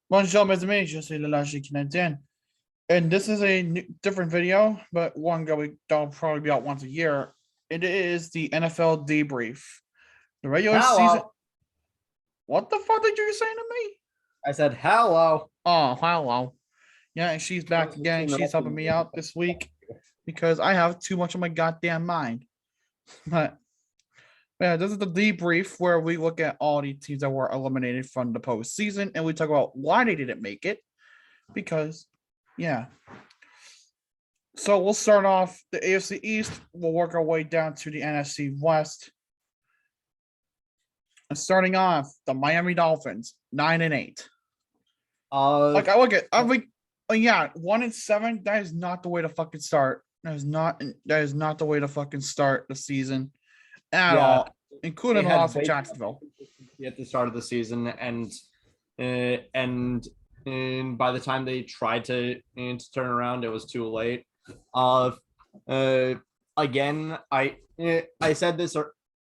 Bonjour, mes amis, je suis le Logic Canadien. And this is a different video, but one that'll probably be out once a year. It is the NFL debrief. The regular season. Hello. What the fuck did you say to me? I said hello. Oh, hello. Yeah, and she's back again. She's helping me out this week because I have too much on my goddamn mind. But yeah, this is the debrief where we look at all the teams that were eliminated from the postseason and we talk about why they didn't make it. Because, yeah. So we'll start off the AFC East. We'll work our way down to the NFC West. And starting off, the Miami Dolphins, 9-8. Like I look at, I'm like, yeah, 1-7. That is not the way to fucking start. That is not the way to fucking start the season at all, including the loss of Jacksonville at the start of the season, and by the time they tried to turn around, it was too late. Again, I said this.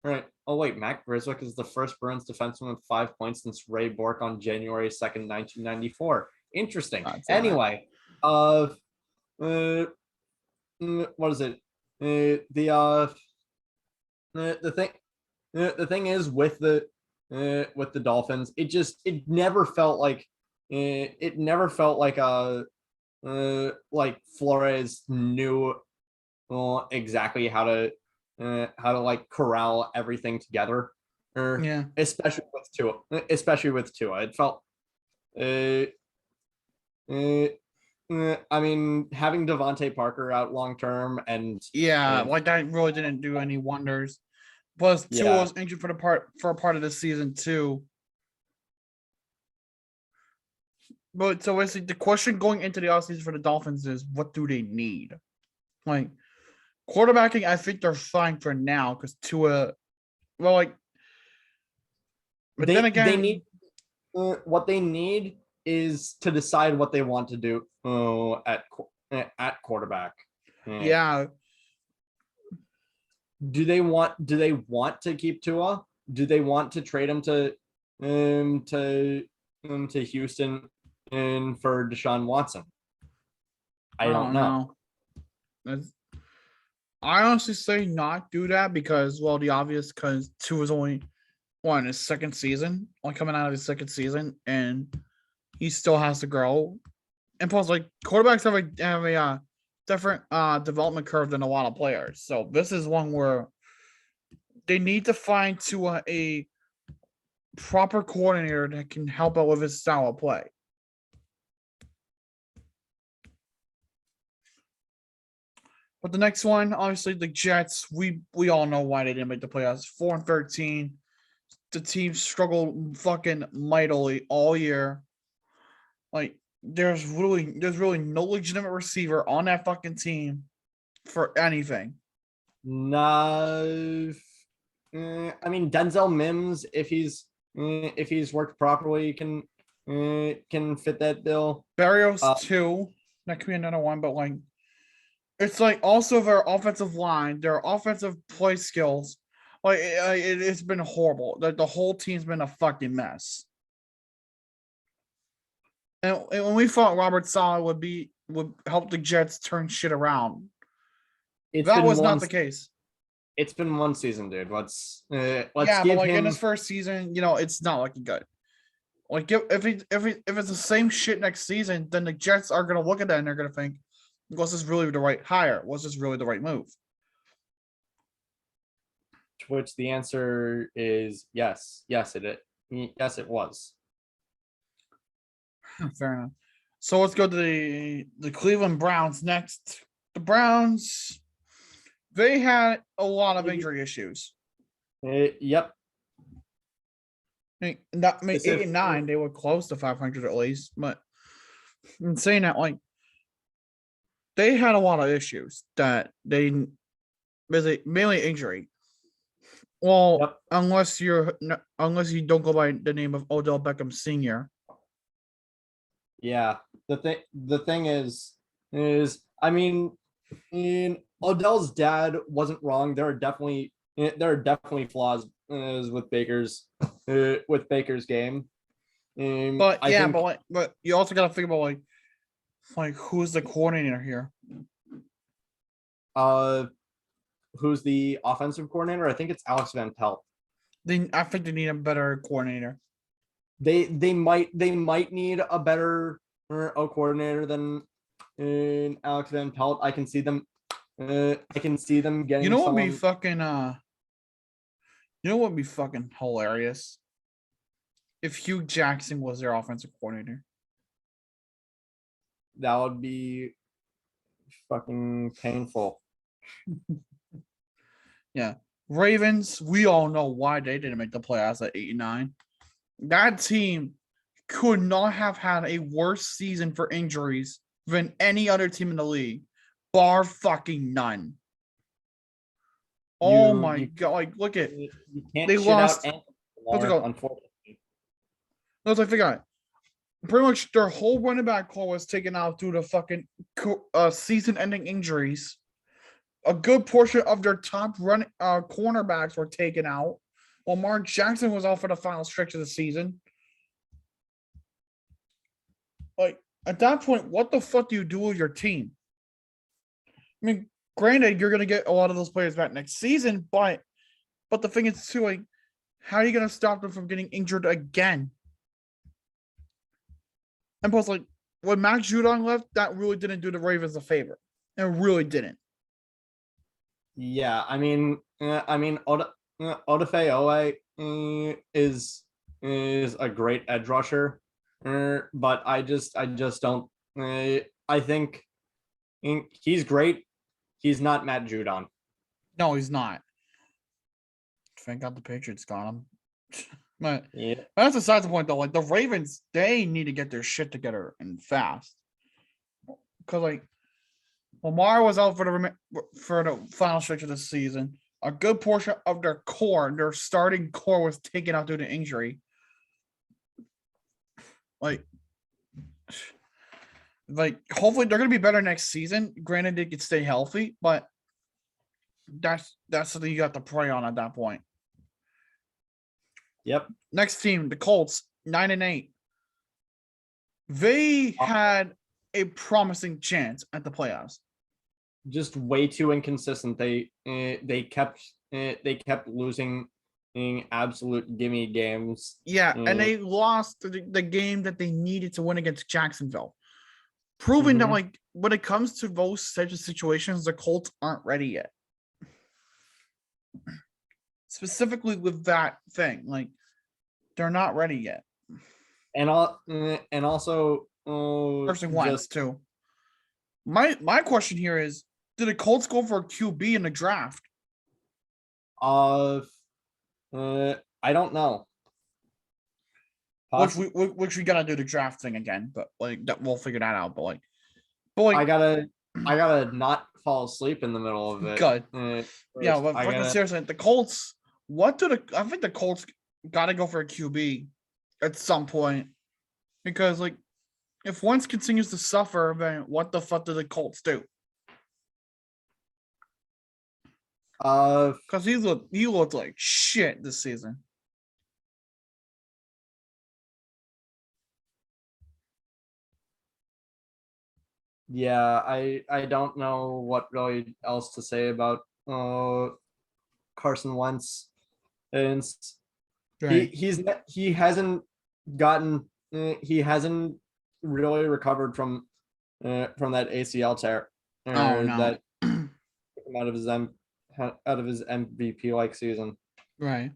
Right. Oh wait, Matt Griswick is the first Bruins defenseman with 5 points since Ray Bork on January 2nd, 1994. Interesting. Anyway, what is it? The thing is with the Dolphins, it never felt like like Flores knew exactly how to like corral everything together. Yeah. Especially with Tua. It felt I mean, having Devontae Parker out long term and like that really didn't do any wonders. Plus, Tua was injured for a part of the season too. But so basically, the question going into the offseason for the Dolphins is, what do they need? Like quarterbacking, I think they're fine for now because Tua. Well, like, but then again, they need what they need is to decide what they want to do at quarterback. Yeah. Do they want to keep Tua? Do they want to trade him to Houston and for Deshaun Watson? I don't know. I honestly say not do that because, well, the obvious, because Tua is only his second season, like coming out of his second season, and he still has to grow. And plus, like, quarterbacks have a different development curve than a lot of players. So this is one where they need to find Tua a proper coordinator that can help out with his style of play. But the next one, obviously, the Jets. We all know why they didn't make the playoffs. 4-13. The team struggled fucking mightily all year. Like, there's really no legitimate receiver on that fucking team for anything. No, I mean Denzel Mims, if he's worked properly, can fit that bill. Barrios too. That could be another one, but like, it's like also their offensive line, their offensive play skills. Like it's been horrible. The whole team's been a fucking mess. And when we thought Robert Saleh would help the Jets turn shit around, that was not the case. It's been one season, dude. Let's give but like him in his first season, it's not looking good. Like if it's the same shit next season, then the Jets are gonna look at that and they're gonna think, was this really the right hire? Was this really the right move? To which the answer is yes. Yes, it was. Fair enough. So let's go to the Cleveland Browns next. The Browns, they had a lot of injury issues. Yep. I mean, 8-9, they were close to 500 at least. But in saying that, like, they had a lot of issues that they mainly injury. Well, unless you don't go by the name of Odell Beckham Sr. Yeah, the thing is I mean, Odell's dad wasn't wrong. There are definitely flaws with Baker's game. But I yeah, think but you also gotta think about like who's the coordinator here? who's the offensive coordinator? I think it's Alex Van Pelt. I think they need a better coordinator. They might need a better coordinator than Alex Van Pelt. I can see them. I can see them getting You know what would be someone. fucking you know what would be fucking hilarious? If Hugh Jackson was their offensive coordinator. That would be fucking painful. Yeah. Ravens, we all know why they didn't make the playoffs at 8-9. That team could not have had a worse season for injuries than any other team in the league, bar fucking none. Oh my god! Like, look at You can't they shit lost. out What's it called? unfortunately. Let's I forgot. Pretty much their whole running back core was taken out due to fucking season-ending injuries. A good portion of their top cornerbacks were taken out, while Mark Jackson was out for the final stretch of the season. Like at that point, what the fuck do you do with your team? I mean, granted, you're gonna get a lot of those players back next season, but the thing is too, like, how are you gonna stop them from getting injured again? And plus, like, when Mac Judon left, that really didn't do the Ravens a favor. It really didn't. Yeah, I mean, Odafe Owe is a great edge rusher, but I just don't. I think he's great. He's not Matt Judon. No, he's not. Thank God the Patriots got him. But Yeah. that's besides the point, though. Like the Ravens, they need to get their shit together and fast. Because like Lamar was out for the final stretch of the season. A good portion of their starting core, was taken out due to injury. Like hopefully they're gonna be better next season. Granted, they could stay healthy, but that's something you got to pray on at that point. Yep. Next team, the Colts, 9-8. They had a promising chance at the playoffs. Just way too inconsistent. They kept losing in absolute gimme games. Yeah, and they lost the game that they needed to win against Jacksonville, proving that like when it comes to those types of situations, the Colts aren't ready yet. Specifically with that thing, like they're not ready yet. And also Carson Wentz too. My question here is: did the Colts go for a QB in the draft? I don't know. Which we gotta do the draft thing again, but like that we'll figure that out. But like I gotta not fall asleep in the middle of it. Good. Yeah, but fucking seriously, the Colts. I think the Colts gotta go for a QB at some point, because like if Wentz continues to suffer, then what the fuck do the Colts do? Because he looked like shit this season. Yeah, I don't know what really else to say about Carson Wentz. And Right. he hasn't really recovered from that ACL tear. Oh no. That out of his MVP like season. Right.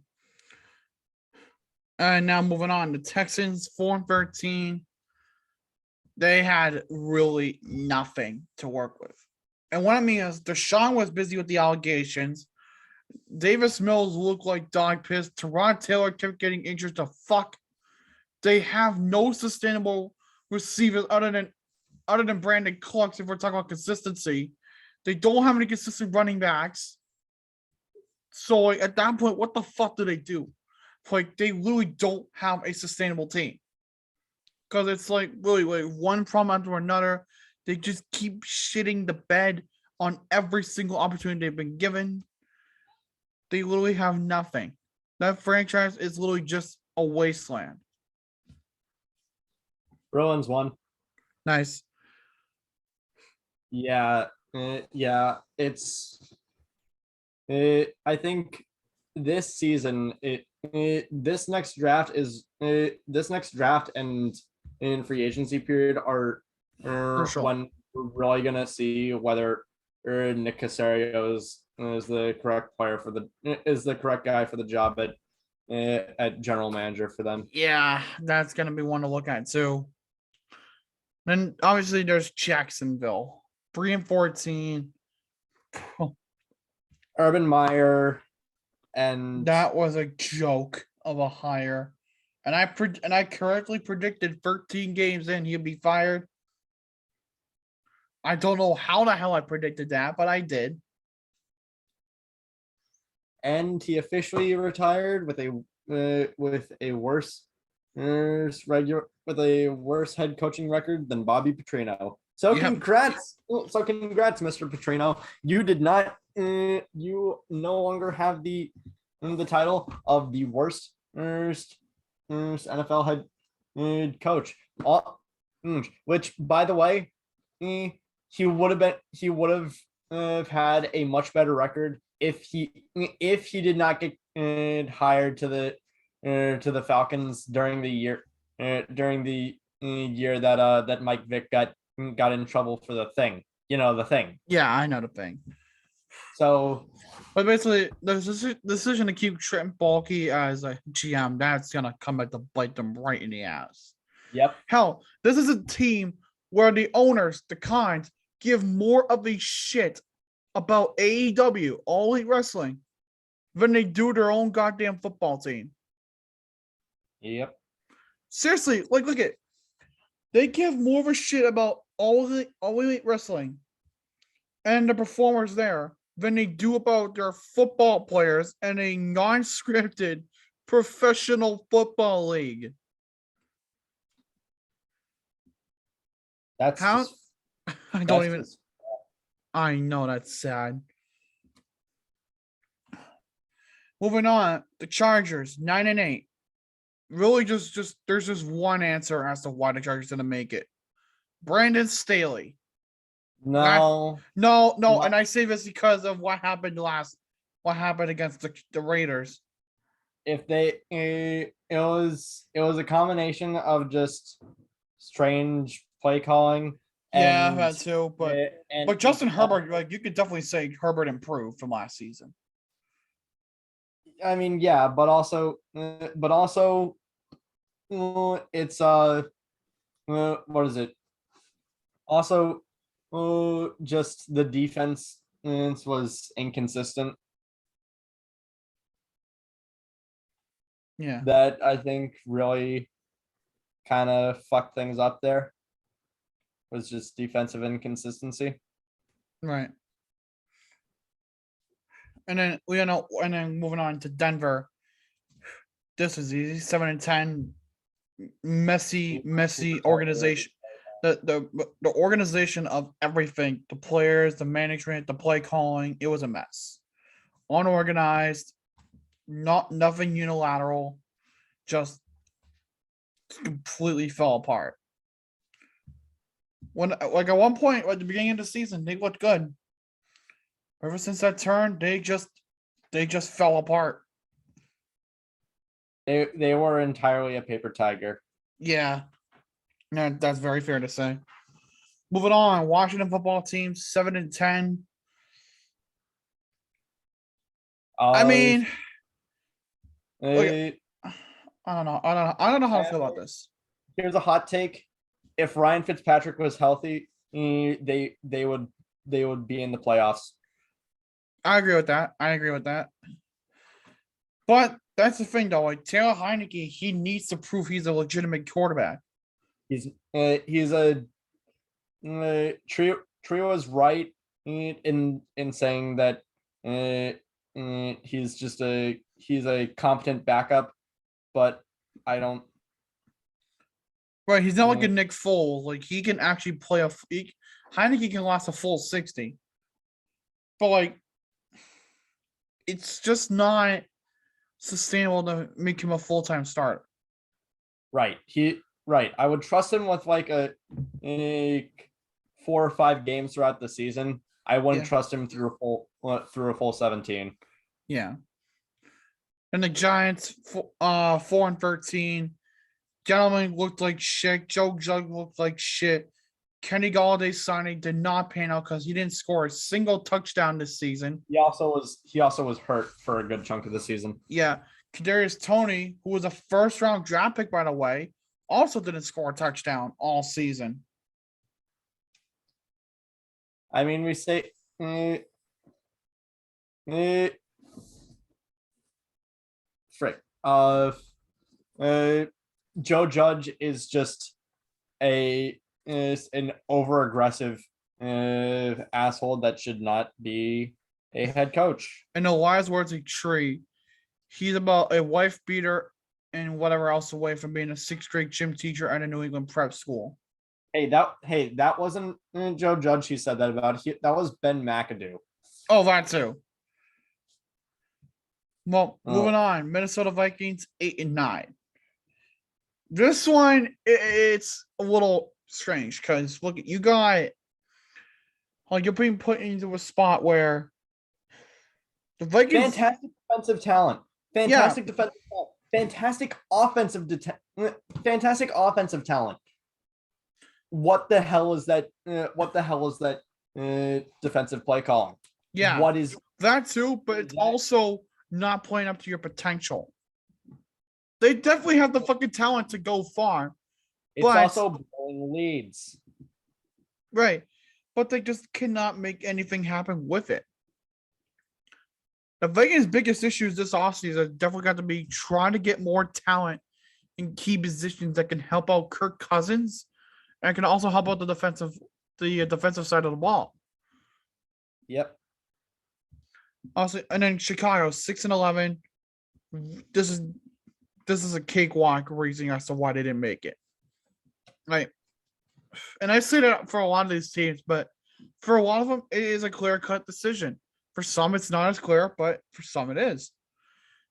And now moving on, the Texans 4-13. They had really nothing to work with. And what I mean is Deshaun was busy with the allegations. Davis Mills looked like dog piss. Tyrell Taylor kept getting injured to fuck. They have no sustainable receivers other than Brandon Cooks, if we're talking about consistency. They don't have any consistent running backs. So like, at that point, what the fuck do they do? Like they literally don't have a sustainable team. Because it's like really like one problem after another. They just keep shitting the bed on every single opportunity they've been given. They literally have nothing. That franchise is literally just a wasteland. Bruins won. Nice. Yeah, yeah. I think this season, this next draft and in free agency period are Crucial. when we're really gonna see whether Nick Casario is the correct player for is the correct guy for the job at general manager for them. Yeah, that's gonna be one to look at too. Then obviously there's Jacksonville, 3-14. Urban Meyer and That was a joke of a hire, and I correctly predicted 13 games in he'd be fired. I don't know how the hell I predicted that, but I did. he officially retired with a worse head coaching record than Bobby Petrino. So Yep. congrats, Mr. Petrino. You did not. You no longer have the title of the worst NFL head coach. Which, by the way, he would have had a much better record if he did not get hired to the Falcons during the year that Mike Vick got in trouble for the thing. You know, the thing. Yeah, I know the thing. So, but basically, the decision to keep Trent Baalke as a GM, that's gonna come back to bite them right in the ass. yep. Hell, this is a team where the owners, the kinds, give more of a shit about AEW, All Elite Wrestling, than they do their own goddamn football team. Yep. Seriously, like, look at, they give more of a shit about All Elite Wrestling and the performers there than they do about their football players and a non-scripted professional football league. That's how? Just, I don't even. I know that's sad. Moving on, the Chargers 9-8. Really, just there's just one answer as to why the Chargers didn't make it. Brandon Staley. No, and I say this because of what happened against the Raiders. If they, it was a combination of just strange play calling. Yeah, that too. But Justin Herbert, like, you could definitely say Herbert improved from last season. I mean, yeah, but also, it's what is it? Also, just the defense was inconsistent. Yeah, that I think really kind of fucked things up there. Was just defensive inconsistency. right. And then moving on to Denver. This is easy. 7-10. Messy organization. The organization of everything, the players, the management, the play calling, it was a mess. Unorganized, nothing unilateral, just completely fell apart. When, like, at one point at the beginning of the season, they looked good. Ever since that turn, they just fell apart. They were entirely a paper tiger. Yeah, that's very fair to say. Moving on, Washington football team 7-10. I mean, I don't know. I don't know how to feel about this. Here's a hot take: if Ryan Fitzpatrick was healthy, they would be in the playoffs. I agree with that. But that's the thing, though. Like, Taylor Heineke, he needs to prove he's a legitimate quarterback. He's a Trio is right in saying that he's a competent backup, but I don't. Right, he's not like a Nick Foles. Like, he can actually play Heineke can last a full 60. But, like, it's just not sustainable to make him a full-time starter. Right. right. I would trust him with like a 4 or 5 games throughout the season. I wouldn't Yeah. trust him through a full 17. Yeah. And the Giants, 4-13. Gentlemen looked like shit. Joe Judge looked like shit. Kenny Galladay's signing did not pan out because he didn't score a single touchdown this season. He also was hurt for a good chunk of the season. Yeah. Kadarius Toney, who was a first-round draft pick, by the way, also didn't score a touchdown all season. I mean, we say frick. Joe Judge is just an over aggressive asshole that should not be a head coach. In the wise words of Tree, he's about a wife beater and whatever else away from being a 6th grade gym teacher at a New England prep school. Hey, that wasn't Joe Judge. He said that about. That was Ben McAdoo. Oh, that too. Well, moving on. Minnesota Vikings 8-9. This one, it's a little strange because look, you got like you're being put into a spot where the Vikings fantastic defensive talent, fantastic defensive talent, fantastic offensive talent. What the hell is that? Defensive play calling? Yeah, what is that too? But it's also not playing up to your potential. They definitely have the fucking talent to go far. It's also blowing leads. Right. But they just cannot make anything happen with it. The Vikings' biggest issues this offseason definitely got to be trying to get more talent in key positions that can help out Kirk Cousins and can also help out the defensive side of the ball. Yep. Also, and then Chicago 6-11. This is a cakewalk reason as to why they didn't make it. Right. And I say that for a lot of these teams, but for a lot of them, it is a clear-cut decision. For some, it's not as clear, but for some, it is.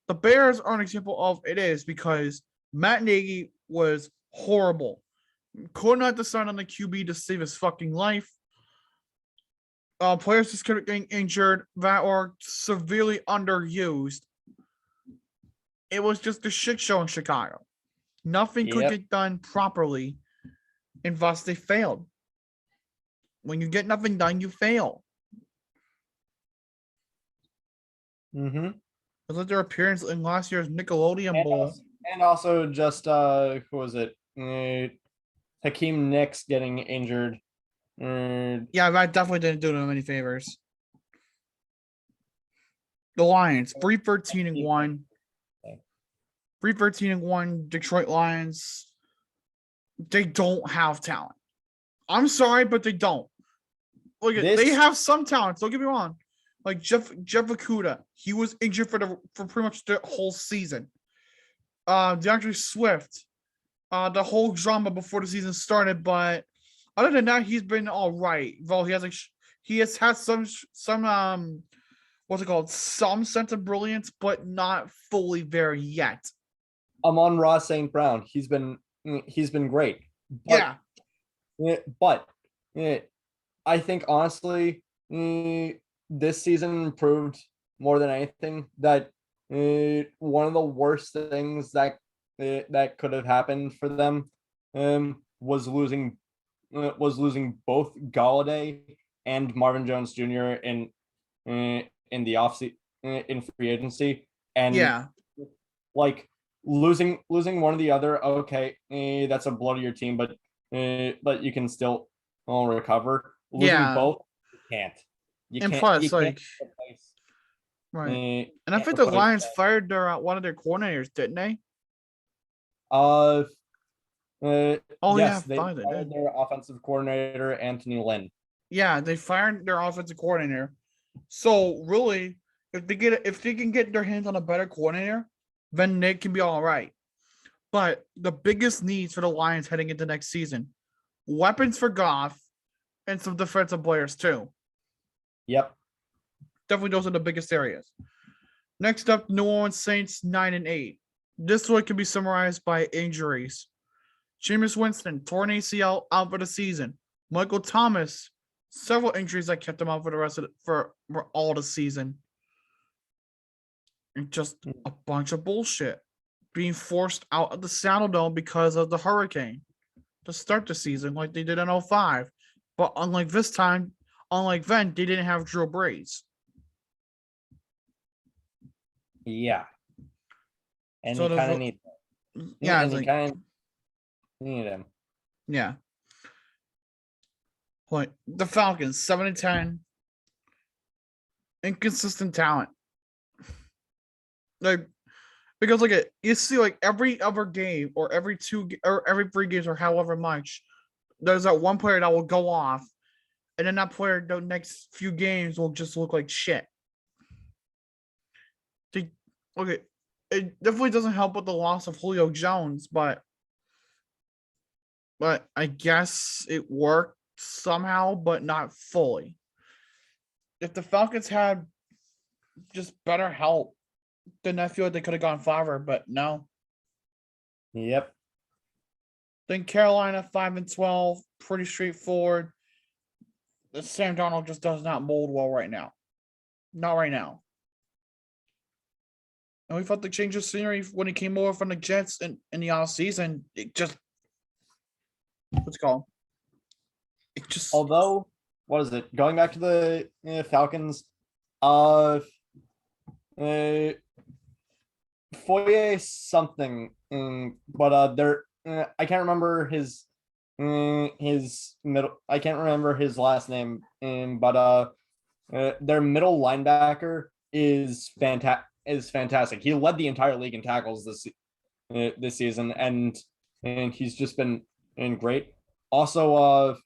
The Bears are an example of it is because Matt Nagy was horrible. Could not decide on the QB to save his fucking life. Players just kept getting injured that were severely underused. It was just a shit show in Chicago. Nothing could get done properly, and thus they failed. When you get nothing done, you fail. Mm-hmm. Was that their appearance in last year's Nickelodeon Bowl? And also just who was it? Hakeem Nicks getting injured. Yeah, that definitely didn't do them any favors. The Lions, 3-13-1. 3-13-1. Detroit Lions. They don't have talent. I'm sorry, but they don't. Look, they have some talent. Don't get me wrong. Like Jeff Okudah, he was injured for pretty much the whole season. DeAndre Swift, the whole drama before the season started, but other than that, he's been all right. Well, he has had some what's it called? Some sense of brilliance, but not fully there yet. Amon-Ra St. Brown, he's been great. But, but I think honestly, this season proved more than anything that one of the worst things that could have happened for them was losing both Galladay and Marvin Jones Jr. in the offseason in free agency, and like losing one or the other. Okay, that's a blow to your team, but you can still recover. Losing both, you can't. Plus, like, right. And I think the Lions fired one of their coordinators, didn't they? Yes, they fired their offensive coordinator, Anthony Lynn. Yeah, they fired their offensive coordinator. So really, if they can get their hands on a better coordinator, then they can be all right. But the biggest needs for the Lions heading into next season, weapons for Goff, and some defensive players too. Yep. Definitely those are the biggest areas. Next up, New Orleans Saints 9-8. This one can be summarized by injuries. Jameis Winston, torn ACL, out for the season. Michael Thomas, several injuries that kept him out for the rest of for all the season. And just a bunch of bullshit being forced out of the Saddle Dome because of the hurricane to start the season, like they did in 05. But unlike this time, unlike then, they didn't have Drew Brees. Yeah. And So you the kind vo- of need Yeah, and it's you like, kind of need him. yeah. Like the Falcons, 7-10. Inconsistent talent. Like, because like you see, like every other game or every 3 games or however much, there's that one player that will go off, and then that player the next few games will just look like shit. Okay, it definitely doesn't help with the loss of Julio Jones, but I guess it worked somehow, but not fully. If the Falcons had just better help, then I feel like they could have gone farther, but no. Yep. Then Carolina 5-12, pretty straightforward. The Sam Darnold just does not mold well right now. Not right now. And we felt the change of scenery when he came over from the Jets in the offseason. It just what's it called? It just Although, what is it? Going back to the Falcons, Foye something, but they're I can't remember his middle. I can't remember his last name, but their middle linebacker is fantastic. He led the entire league in tackles this season, and he's just been great. Also,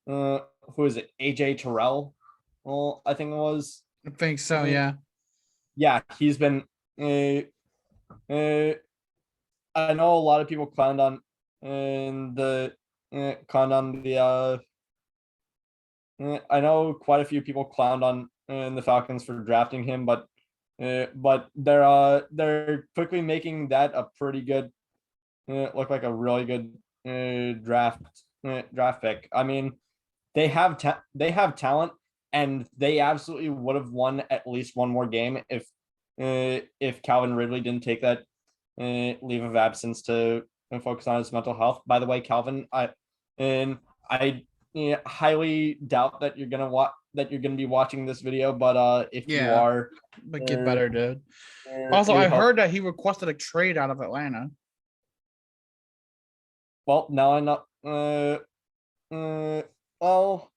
who is it? AJ Tyrell. Well, I think it was. I think so, yeah. Yeah, he's been. I know a lot of people clowned on the. I know quite a few people clowned on the Falcons for drafting him, but they're quickly making that a pretty good, look like a really good draft pick. I mean, they have talent, and they absolutely would have won at least one more game if Calvin Ridley didn't take that leave of absence to focus on his mental health. By the way, Calvin, I highly doubt that you're gonna be watching this video, but if you Yeah. are, But get better, dude. Also, I heard that he requested a trade out of Atlanta. Well, now I know. Well,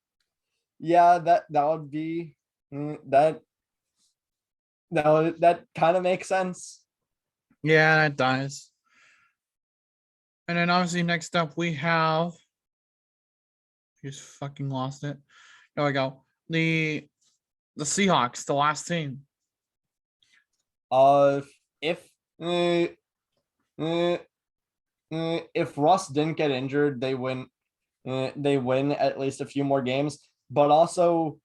yeah, that would be that kind of makes sense. Yeah, that does. And then obviously next up we have just fucking lost it. There we go. The Seahawks, the last team. If Russ didn't get injured, they win. They win at least a few more games. But also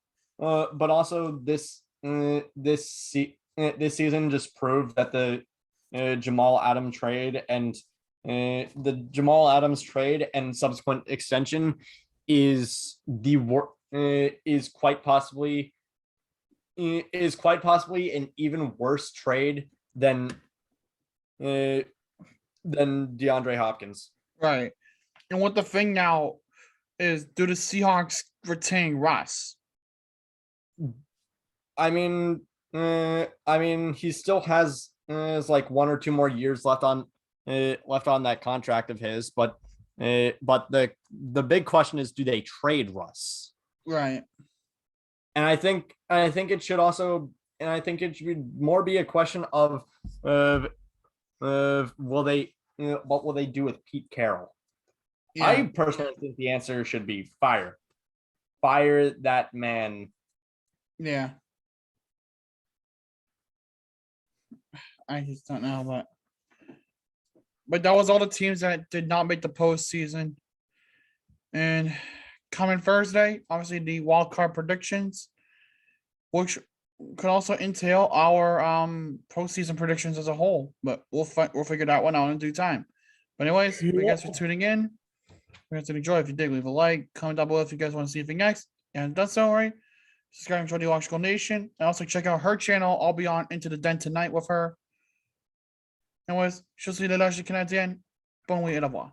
this season just proved that the Jamal Adams trade and subsequent extension is quite possibly an even worse trade than DeAndre Hopkins. Right. And what the thing now is, do the Seahawks retain Russ? I mean, he still has like 1 or 2 more years left on that contract of his, but the big question is, do they trade Russ? Right. And I think it should also, and I think it should more be a question of what will they do with Pete Carroll? Yeah. I personally think the answer should be fire that man. Yeah. I just don't know, but that was all the teams that did not make the postseason. And coming Thursday, obviously the wild card predictions, which could also entail our postseason predictions as a whole. But we'll figure that one out in due time. But anyways, thank you guys for tuning in. We guys did enjoy. If you did, leave a like, comment down below if you guys want to see anything next. And that's all right. Subscribe to the Electrical Nation. And also check out her channel. I'll be on Into the Den tonight with her. Anyways, je suis le lâche canadien. Bonne nuit et au revoir.